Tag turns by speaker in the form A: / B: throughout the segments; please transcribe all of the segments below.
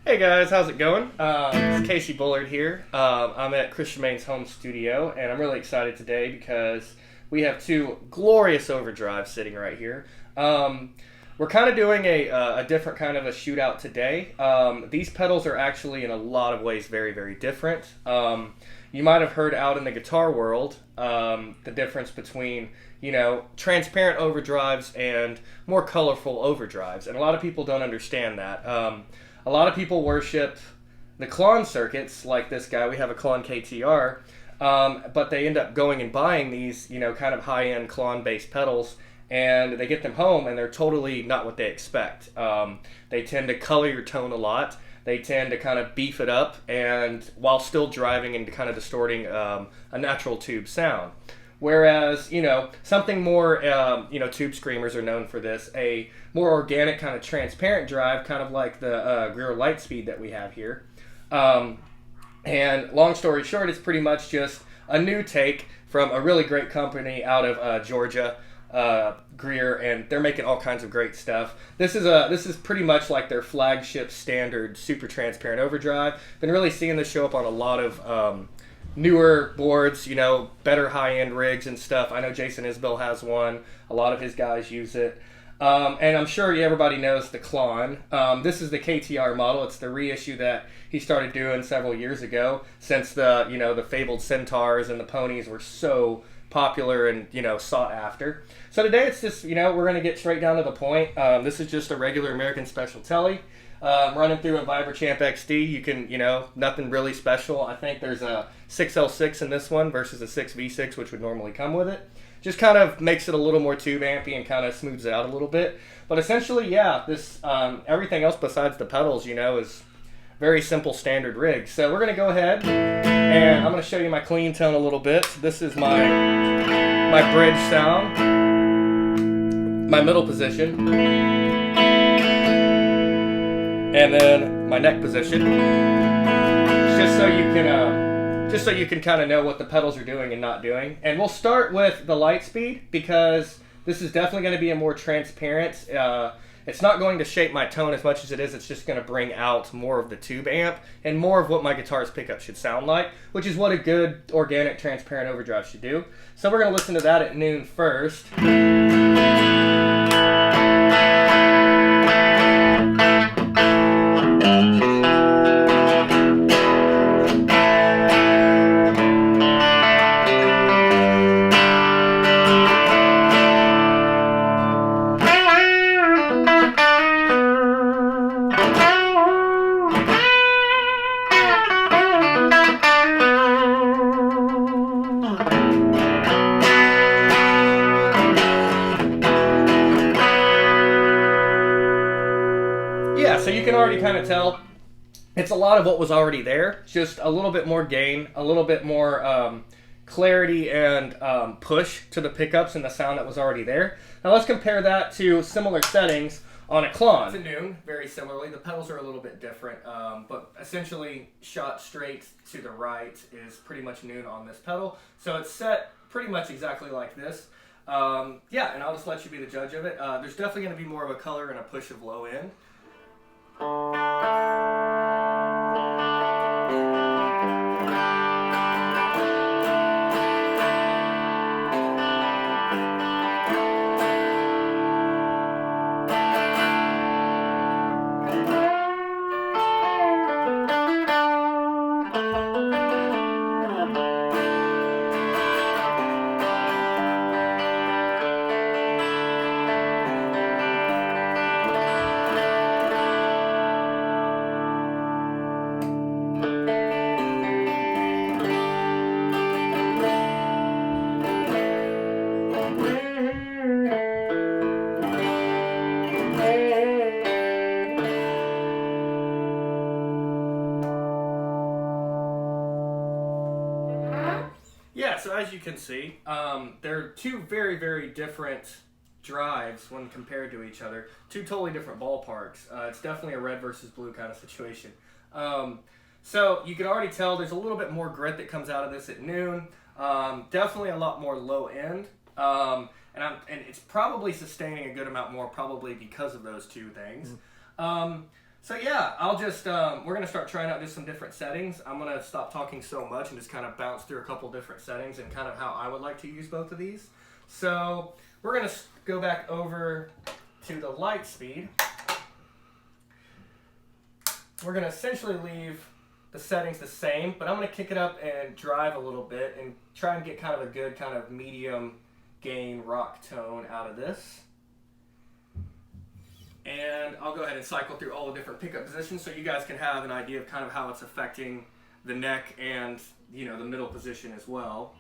A: Hey guys, how's it going? It's Kacey Bullard here. I'm at Chris Tremaine's home studio, and I'm really excited today because we have two glorious overdrives sitting right here. We're kind of doing a different kind of a shootout today. These pedals are actually in a lot of ways very, very different. You might have heard out in the guitar world the difference between, transparent overdrives and more colorful overdrives, and a lot of people don't understand that. A lot of people worship the Klon circuits, like this guy. We have a Klon KTR, but they end up going and buying these, kind of high-end Klon-based pedals, and they get them home, and they're totally not what they expect. They tend to color your tone a lot. They tend to kind of beef it up, and while still driving and kind of distorting a natural tube sound. Whereas, something more, tube screamers are known for this, a more organic kind of transparent drive, kind of like the Greer Lightspeed that we have here. And long story short, it's pretty much just a new take from a really great company out of Georgia, Greer, and they're making all kinds of great stuff. This is pretty much like their flagship standard super transparent overdrive. Been really seeing this show up on a lot of newer boards, better high-end rigs and stuff. I know Jason Isbell has one. A lot of his guys use it. And I'm sure everybody knows the Klon. This is the KTR model. It's the reissue that he started doing several years ago, since the fabled centaurs and the ponies were so popular and, sought after. So today it's just, we're going to get straight down to the point. This is just a regular American Special Telly. Running through a Vibrachamp XD, you can, nothing really special. I think there's a 6L6 in this one versus a 6V6, which would normally come with it. Just kind of makes it a little more tube ampy and kind of smooths it out a little bit. But essentially, yeah, this everything else besides the pedals, is very simple standard rig. So we're going to go ahead and I'm going to show you my clean tone a little bit. This is my bridge sound, my middle position, and then my neck position, just so you can kind of know what the pedals are doing and not doing. And we'll start with the Lightspeed because this is definitely going to be a more transparent. It's not going to shape my tone as much as it is. It's just going to bring out more of the tube amp and more of what my guitar's pickup should sound like, which is what a good organic transparent overdrive should do. So we're going to listen to that at noon first. So you can already kind of tell it's a lot of what was already there, just a little bit more gain, a little bit more clarity and push to the pickups and the sound that was already there. Now let's compare that to similar settings on a Klon. To noon, very similarly. The pedals are a little bit different, but essentially shot straight to the right is pretty much noon on this pedal. So it's set pretty much exactly like this. Yeah, and I'll just let you be the judge of it. There's definitely going to be more of a color and a push of low end. Yeah, so as you can see, they're two very, very different drives when compared to each other. Two totally different ballparks. It's definitely a red versus blue kind of situation. So you can already tell there's a little bit more grit that comes out of this at noon. Definitely a lot more low end. And it's probably sustaining a good amount more, probably because of those two things. So yeah, I'll just, we're going to start trying out just some different settings. I'm going to stop talking so much and just kind of bounce through a couple different settings and kind of how I would like to use both of these. So we're going to go back over to the Lightspeed. We're going to essentially leave the settings the same, but I'm going to kick it up and drive a little bit and try and get kind of a good kind of medium gain rock tone out of this. And I'll go ahead and cycle through all the different pickup positions so you guys can have an idea of kind of how it's affecting the neck and, you know, the middle position as well.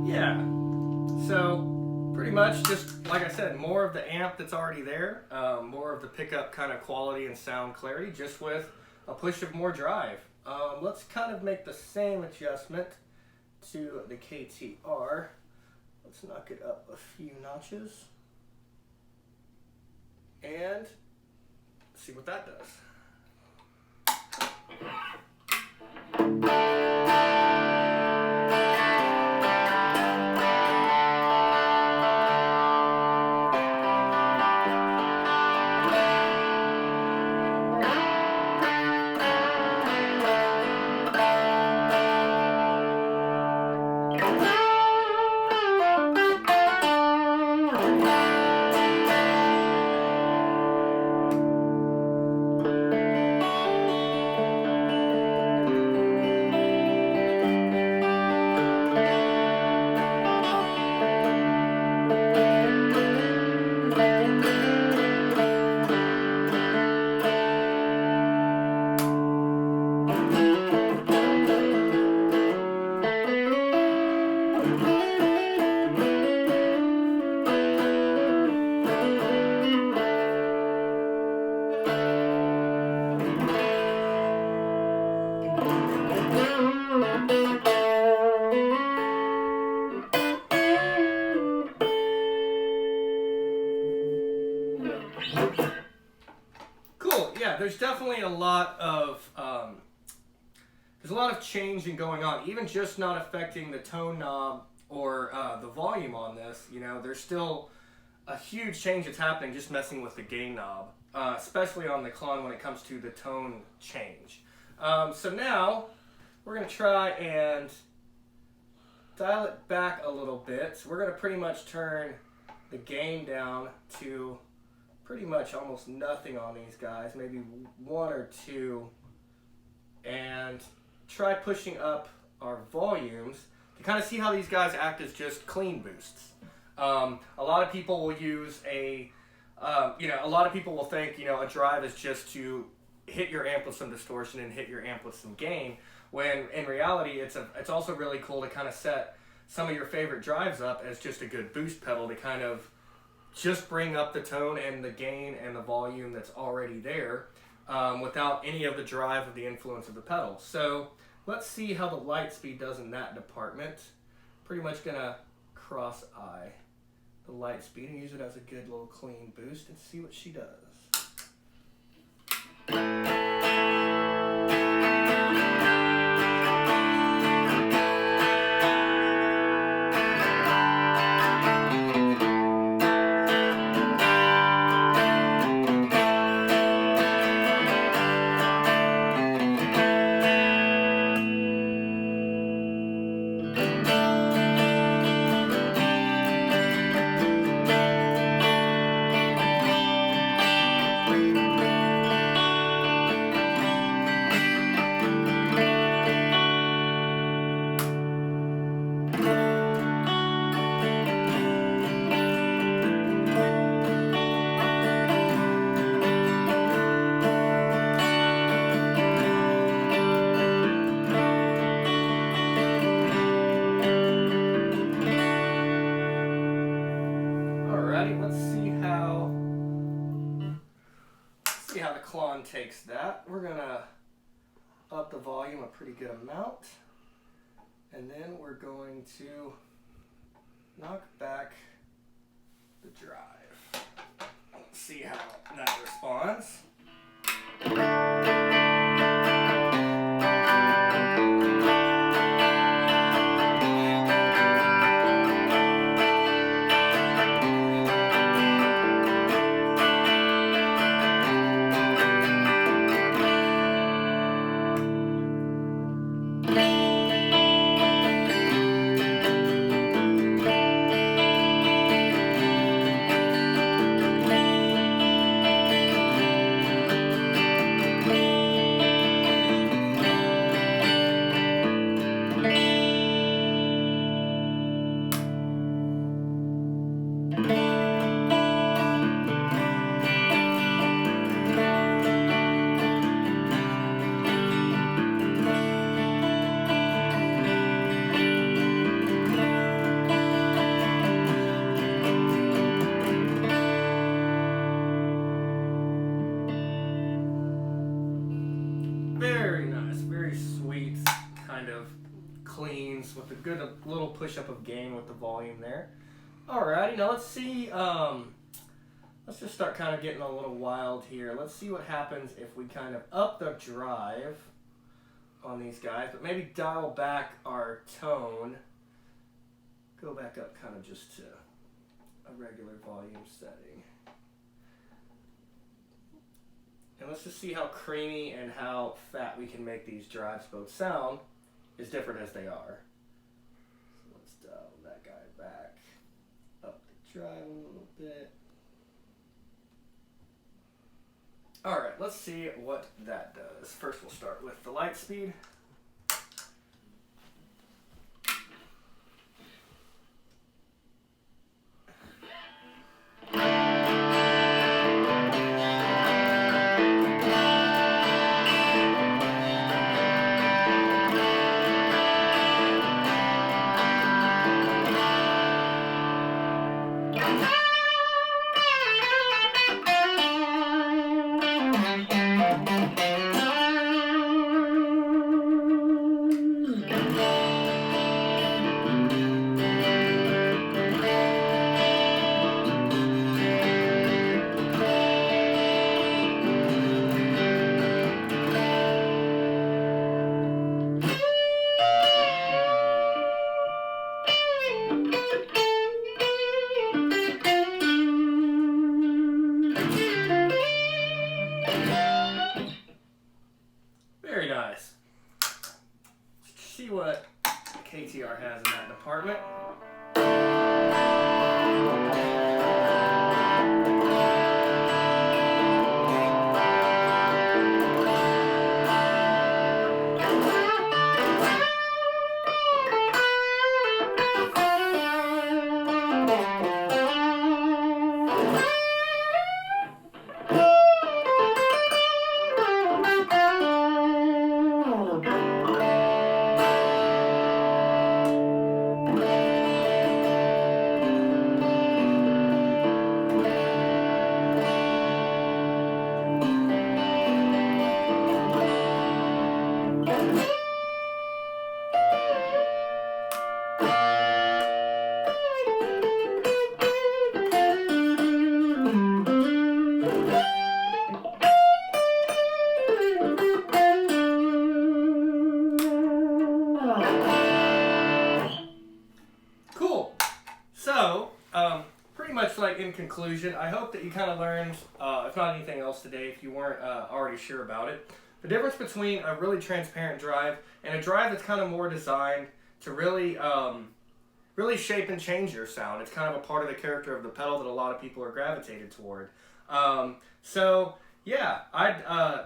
A: Yeah, so pretty much just, like I said, more of the amp that's already there, more of the pickup kind of quality and sound clarity, just with a push of more drive. Let's kind of make the same adjustment to the KTR. Let's knock it up a few notches and see what that does. Cool. Yeah, there's definitely a lot of changing going on, even just not affecting the tone knob or the volume on this. You know, there's still a huge change that's happening just messing with the gain knob, especially on the Klon when it comes to the tone change. So now we're going to try and dial it back a little bit. So we're going to pretty much turn the gain down to pretty much almost nothing on these guys, maybe one or two, and try pushing up our volumes to kind of see how these guys act as just clean boosts. A lot of people will use a lot of people will think, a drive is just to hit your amp with some distortion and hit your amp with some gain, when in reality it's also really cool to kind of set some of your favorite drives up as just a good boost pedal to kind of just bring up the tone and the gain and the volume that's already there, without any of the drive of the influence of the pedal. So let's see how the Lightspeed does in that department. Pretty much gonna cross-eye the Lightspeed and use it as a good little clean boost and see what she does. one takes that. We're gonna up the volume a pretty good amount, and then we're going to knock back the drive. Let's see how that responds. Very nice, very sweet, kind of cleans with a good little push up of gain with the volume there. Alrighty, now let's see, let's just start kind of getting a little wild here. Let's see what happens if we kind of up the drive on these guys, but maybe dial back our tone. Go back up kind of just to a regular volume setting. And let's just see how creamy and how fat we can make these drives both sound, as different as they are. So let's dial that guy back, up the drive a little bit. Alright, let's see what that does. First we'll start with the Lightspeed. Very nice. Let's see what KTR has in that department. Pretty much like in conclusion, I hope that you kind of learned, if not anything else today, if you weren't already sure about it, the difference between a really transparent drive and a drive that's kind of more designed to really, really shape and change your sound. It's kind of a part of the character of the pedal that a lot of people are gravitated toward. So yeah,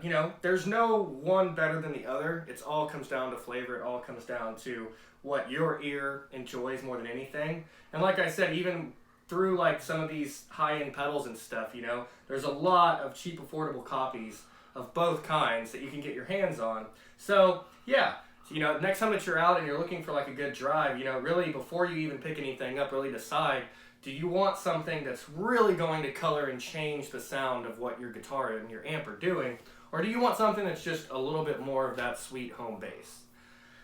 A: you know, there's no one better than the other. It all comes down to flavor. It all comes down to what your ear enjoys more than anything. And like I said, even through like some of these high-end pedals and stuff, you know, there's a lot of cheap, affordable copies of both kinds that you can get your hands on. So yeah, you know, next time that you're out and you're looking for like a good drive, you know, really before you even pick anything up, really decide, do you want something that's really going to color and change the sound of what your guitar and your amp are doing? Or do you want something that's just a little bit more of that sweet home bass?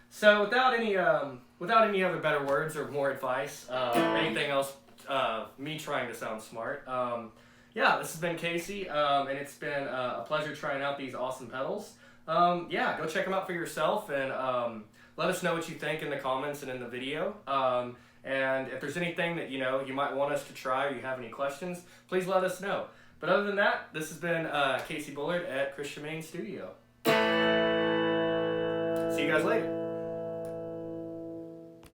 A: So without any other better words or more advice, or anything else, me trying to sound smart, yeah, this has been Casey, and it's been a pleasure trying out these awesome pedals. Yeah, go check them out for yourself, and let us know what you think in the comments and in the video. And if there's anything that you might want us to try, or you have any questions, please let us know. But other than that, this has been Kacey Bullard at Greer Studio. See you guys later.